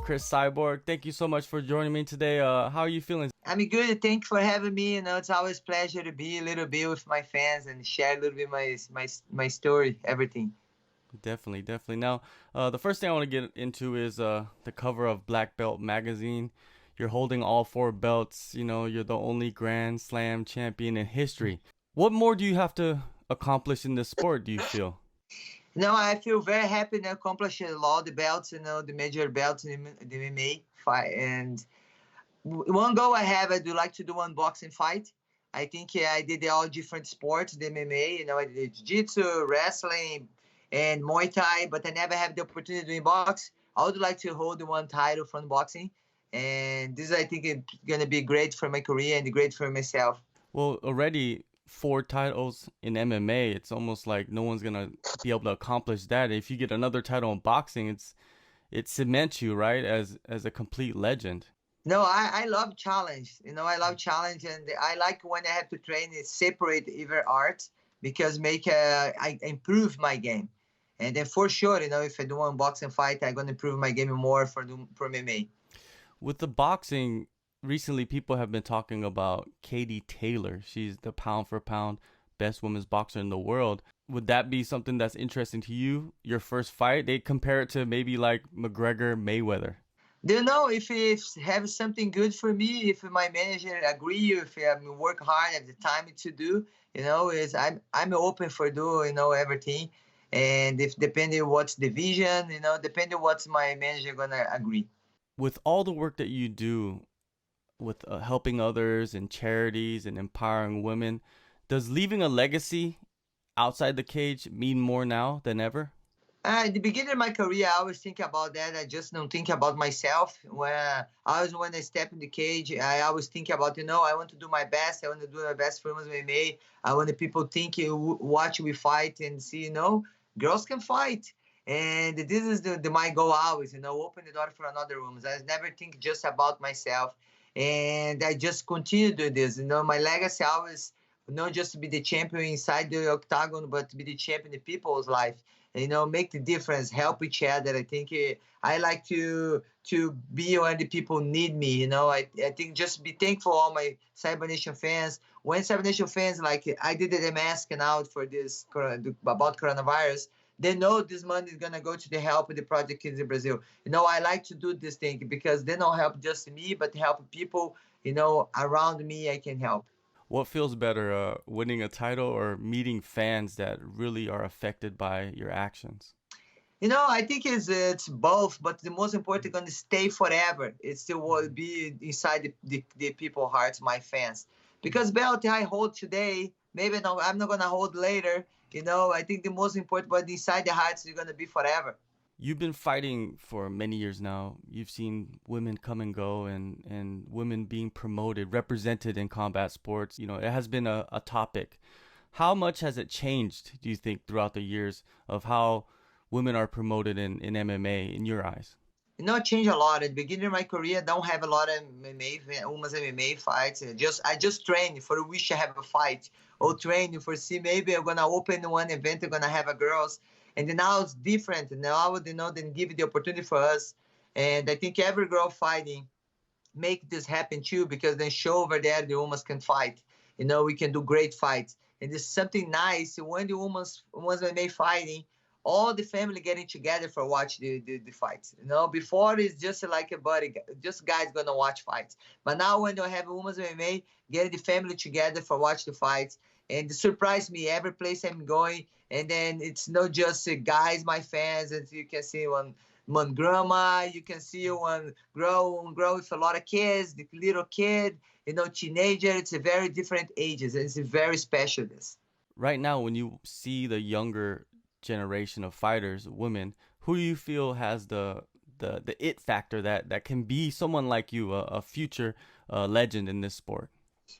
Cris Cyborg. Thank you so much for joining me today. How are you feeling? I'm good. Thank you for having me. It's always a pleasure to be a little bit with my fans and share a little bit my story, everything. Definitely, definitely. Now, the first thing I want to get into is the cover of Black Belt magazine. You're holding all four belts. You know, you're the only Grand Slam champion in history. What more do you have to accomplish in this sport, do you feel? I feel very happy to accomplish all the belts, the major belts in the MMA fight. And one goal I have, I do like to do one boxing fight. I think I did all different sports, the MMA. I did jiu-jitsu, wrestling, and Muay Thai, but I never have the opportunity to do box. I would like to hold one title from boxing, and this I think is gonna be great for my career and great for myself. Well, already four titles in MMA, it's almost like no one's gonna be able to accomplish that. If you get another title in boxing, it cements you, right, as a complete legend. No, I love challenge. I love challenge, and I like when I have to train it separate either art because make I improve my game. And then for sure, if I do one boxing fight, I'm gonna improve my game more for MMA. With the boxing, recently people have been talking about Katie Taylor. She's the pound for pound best women's boxer in the world. Would that be something that's interesting to you? Your first fight, they compare it to maybe like McGregor Mayweather. Do you know if it have something good for me? If my manager agree, if I work hard, have the time to do, is I'm open for do everything, and if depending what's the vision, depending what's my manager gonna agree. With all the work that you do with helping others and charities and empowering women, does leaving a legacy outside the cage mean more now than ever? At the beginning of my career, I always think about that. I just don't think about myself. When I step in the cage, I always think about, I want to do my best. I want to do my best for women's MMA. I want the people think, watch we fight and see, girls can fight. And this is my goal always, open the door for another woman. I never think just about myself. And I just continue to do this. My legacy always, not just to be the champion inside the octagon, but to be the champion in people's life. Make the difference, help each other. I think I like to be when the people need me. I think just be thankful all my Cyber Nation fans. When Cyber Nation fans, like I did the masking out for this about coronavirus, they know this money is gonna go to the help of the project kids in Brazil. I like to do this thing because they don't help just me, but help people. Around me, I can help. What feels better, winning a title or meeting fans that really are affected by your actions? I think it's both, but the most important going to stay forever. It still will be inside the people hearts, my fans. Because belt I hold today, maybe I'm not gonna hold later. I think the most important, but inside the hearts, is gonna be forever. You've been fighting for many years now. You've seen women come and go and women being promoted, represented in combat sports. You know, it has been a topic. How much has it changed, do you think, throughout the years of how women are promoted in MMA in your eyes? Change a lot. At the beginning of my career, I don't have a lot of women's MMA fights. I just train for wish I have a fight or training for see maybe I'm gonna open one event. I'm gonna have a girls, and then now it's different. Now then give the opportunity for us, and I think every girl fighting make this happen too because then show over there the women can fight. We can do great fights, and it's something nice when the women's MMA fighting all the family getting together for watch the fights. Before it's just like a buddy, just guys gonna watch fights. But now when they have women's MMA, getting the family together for watch the fights, and it surprised me every place I'm going. And then it's not just guys, my fans, as you can see one grandma, you can see one grow with a lot of kids, the little kid, teenager. It's a very different ages, and it's very special. This. Right now, when you see the younger generation of fighters, women, who do you feel has the it factor that can be someone like you, a future legend in this sport?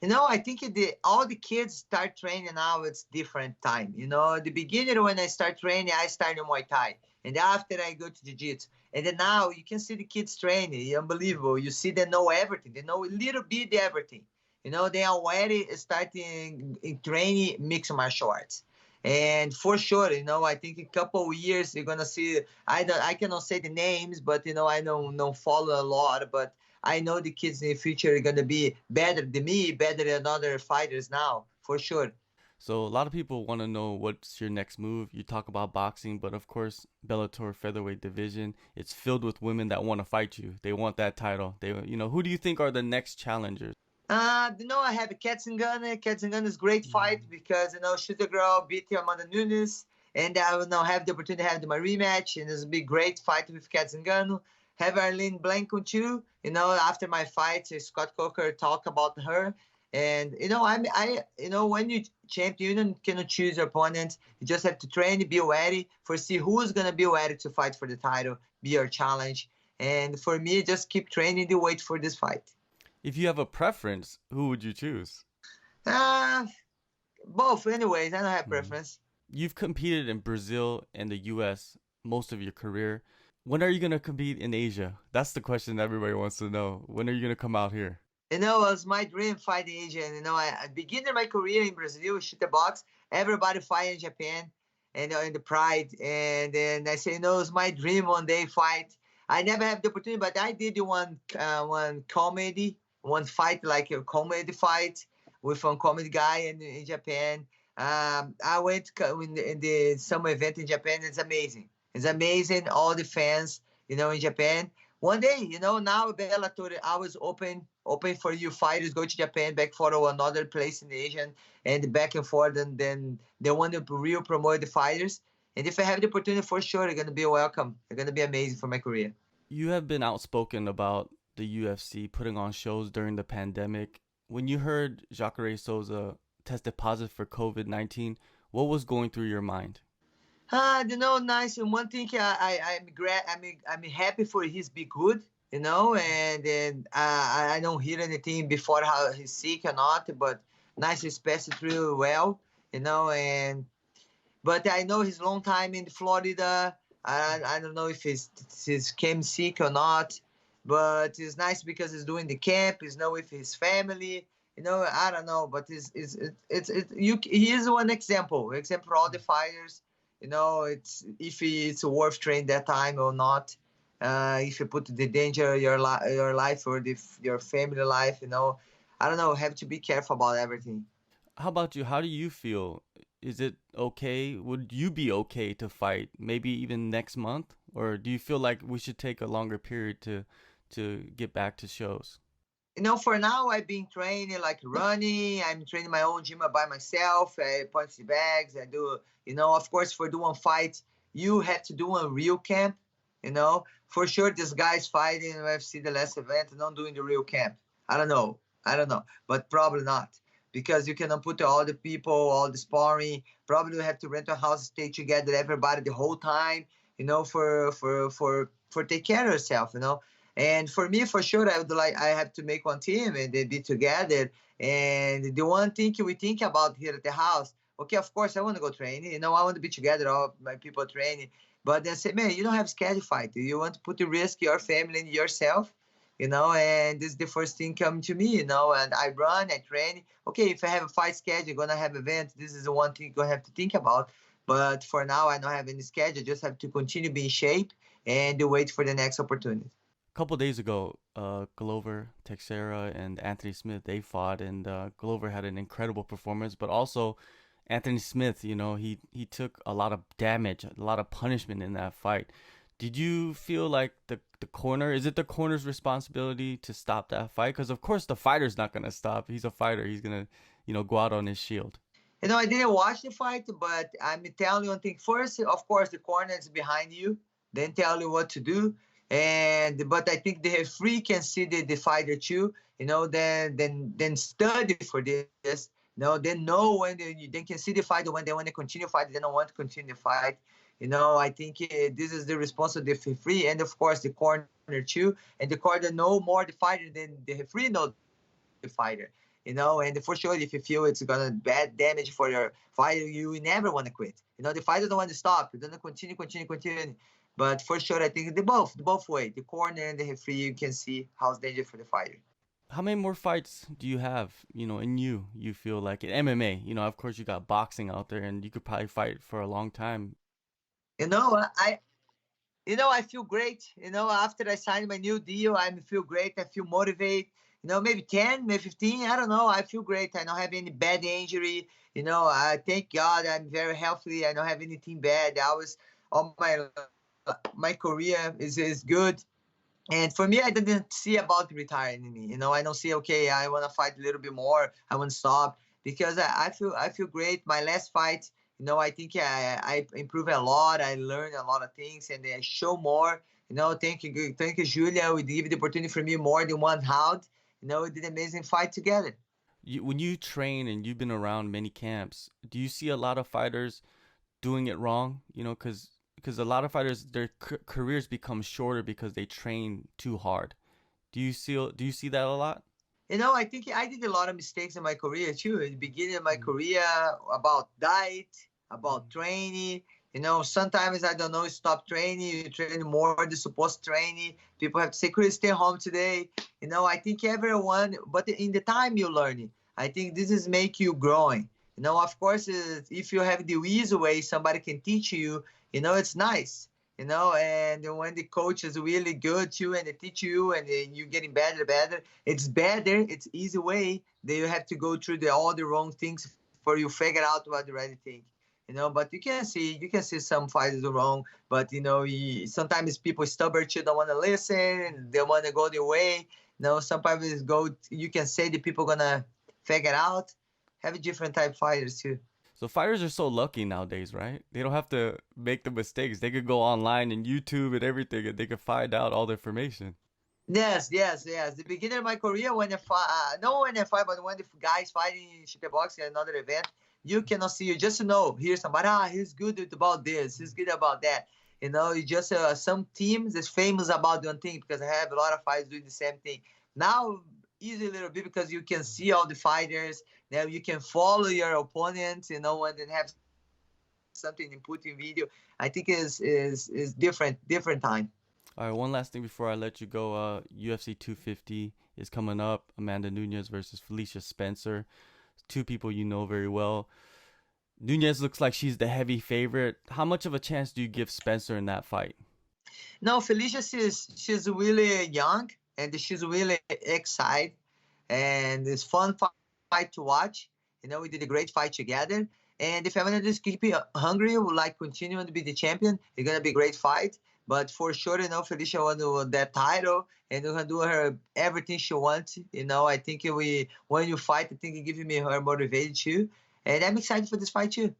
I think all the kids start training now. It's different time. At the beginning when I start training, I started Muay Thai, and after I go to Jiu-Jitsu, and then now you can see the kids training. It's unbelievable. You see they know everything. They know a little bit everything. They already starting in training mixed martial arts. And for sure, I think a couple of years you're gonna see. I cannot say the names, but I don't follow a lot, but I know the kids in the future are gonna be better than me, better than other fighters now, for sure. So a lot of people want to know what's your next move. You talk about boxing, but of course, Bellator featherweight division, it's filled with women that want to fight you. They want that title. Who do you think are the next challengers? I have a Cat Zingano. Cat Zingano is great fight because she's a girl beat Amanda Nunes, and I will now have the opportunity to have my rematch, and it's a big great fight with Cat Zingano. Have Arlene Blencowe too. After my fight, Scott Coker talk about her, and when you champion, you cannot choose your opponent. You just have to train, be ready for see who's gonna be ready to fight for the title, be your challenge, and for me, just keep training to wait for this fight. If you have a preference, who would you choose? Uh, Both, anyways. I don't have Mhm. preference. You've competed in Brazil and the US most of your career. When are you going to compete in Asia? That's the question everybody wants to know. When are you going to come out here? It was my dream fighting Asia. And, I began my career in Brazil, shoot the box. Everybody fight in Japan, and in the Pride. And then I say, it's my dream one day fight. I never have the opportunity, but I did one comedy, one fight like a comedy fight with one comedy guy in Japan. I went in the some event in Japan. It's amazing. It's amazing. All the fans, in Japan. One day, now Bellator, I was open for you fighters go to Japan, back for another place in the Asian, and back and forth, and then they want to real promote the fighters. And if I have the opportunity, for sure, they're gonna be welcome. They're gonna be amazing for my career. You have been outspoken about the UFC putting on shows during the pandemic. When you heard Jacare Souza tested positive for COVID-19, what was going through your mind? Nice. And one thing I'm glad, I'm happy for his be good, and then I don't hear anything before how he's sick or not, but nice is passed through well, and but I know he's long time in Florida. I don't know if he's came sick or not, but it's nice because he's doing the camp. He's now with his family. I don't know, but he is one example for all the fighters. It's if it's worth training that time or not. If you put the danger your life or your family life, I don't know. Have to be careful about everything. How about you? How do you feel? Is it okay? Would you be okay to fight maybe even next month? Or do you feel like we should take a longer period to get back to shows? For now, I've been training like running. I'm training my own gym by myself. I punch the bags. I do, of course, for doing fights, you have to do a real camp. For sure, this guy's fighting in UFC the last event, not doing the real camp. I don't know. I don't know, but probably not because you cannot put all the people, all the sparring. Probably you have to rent a house, stay together, everybody the whole time. For take care of yourself. And for me, for sure, I have to make one team and they be together. And the one thing we think about here at the house, okay, of course, I want to go training. I want to be together, all my people training. But then say, man, you don't have schedule fight. You want to put the risk your family and yourself, and this is the first thing come to me, and I run, I train. Okay, if I have a fight schedule, gonna have event, this is the one thing you're gonna have to think about. But for now, I don't have any schedule. Just have to continue being shape and wait for the next opportunity. A couple days ago, Glover Teixeira and Anthony Smith they fought, and Glover had an incredible performance. But also, Anthony Smith, he took a lot of damage, a lot of punishment in that fight. Did you feel like the corner? Is it the corner's responsibility to stop that fight? Because of course the fighter's not gonna stop. He's a fighter. He's gonna, go out on his shield. I didn't watch the fight, but I'm telling you one thing. First, of course, the corner is behind you, then tell you what to do. But I think the referee can see the fighter too. Then study for this. Then know when they can see the fighter when they want to continue fight. They don't want to continue the fight. I think this is the responsibility of the referee, and of course the corner too. And the corner know more the fighter than the referee know the fighter. And for sure, if you feel it's gonna bad damage for your fighter, you never want to quit. The fighter don't want to stop. You don't continue. But for sure, I think the both way, the corner and the referee, you can see how's danger for the fighter. How many more fights do you have, in you feel like in MMA? Of course you got boxing out there and you could probably fight for a long time. You know, I feel great. After I signed my new deal, I feel great. I feel motivated. Maybe 10, maybe 15. I don't know. I feel great. I don't have any bad injury. I thank God I'm very healthy. I don't have anything bad. I was all my career is good. And for me, I didn't see about retiring. I don't see, okay, I want to fight a little bit more. I want to stop because I feel great. My last fight, I think I improved a lot. I learned a lot of things and I show more. Thank you, Julia. We gave the opportunity for me more than one round. We did an amazing fight together. When you train and you've been around many camps, do you see a lot of fighters doing it wrong? Because a lot of fighters their careers become shorter because they train too hard. Do you see that a lot? I think I did a lot of mistakes in my career too. In the beginning of my career, about diet, about training. Sometimes I don't know, stop training, you train more than supposed training. People have to say, Chris, stay home today. I think everyone, but in the time you learn, I think this is make you growing. Of course, if you have the easy way, somebody can teach you, it's nice. And when the coach is really good too and they teach you and you're getting better, it's better, it's easy way. Then you have to go through all the wrong things for you figure out what the right thing. But you can see some fighters are wrong, but sometimes people stubborn too, don't want to listen, they want to go their way. Sometimes you can say the people gonna figure out. Have a different type of fighters too. So fighters are so lucky nowadays, right? They don't have to make the mistakes. They could go online and YouTube and everything, and they could find out all the information. Yes, yes, yes. The beginning of my career, when I fight, not when I fight, but when the guys fighting in boxing another event, you cannot see. You just know. Here's somebody. He's good about this. He's good about that. You just some teams is famous about one thing because I have a lot of fighters doing the same thing. Now, easy a little bit because you can see all the fighters. Now you can follow your opponent. And then have something input in video. I think is different time. All right, one last thing before I let you go. UFC 250 is coming up. Amanda Nunez versus Felicia Spencer. Two people you know very well. Nunez looks like she's the heavy favorite. How much of a chance do you give Spencer in that fight? No, Felicia, she's really young and she's really excited, and it's fun fight to watch. We did a great fight together. And if I'm gonna just keep it hungry, would like continuing to be the champion, it's gonna be a great fight. But for sure, Felicia won that title, and we're gonna do her everything she wants. I think when you fight, I think it gives me her motivated too, and I'm excited for this fight too.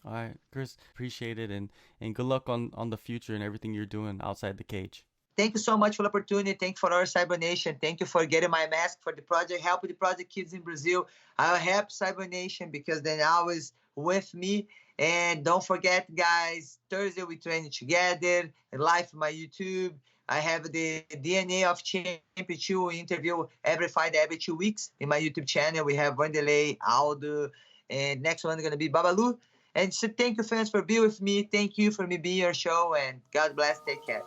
All right, Chris, appreciate it, and good luck on the future and everything you're doing outside the cage. Thank you so much for the opportunity. Thank you for our Cyber Nation. Thank you for getting my mask for the project. Help the project kids in Brazil. I'll help Cyber Nation because they're always with me. And don't forget, guys, Thursday we train together. Live my YouTube. I have the DNA of Championship interview every Friday, every 2 weeks in my YouTube channel. We have Vanderlei, Aldo, and next one is going to be Babalu. And so thank you, fans, for being with me. Thank you for me being your show. And God bless. Take care.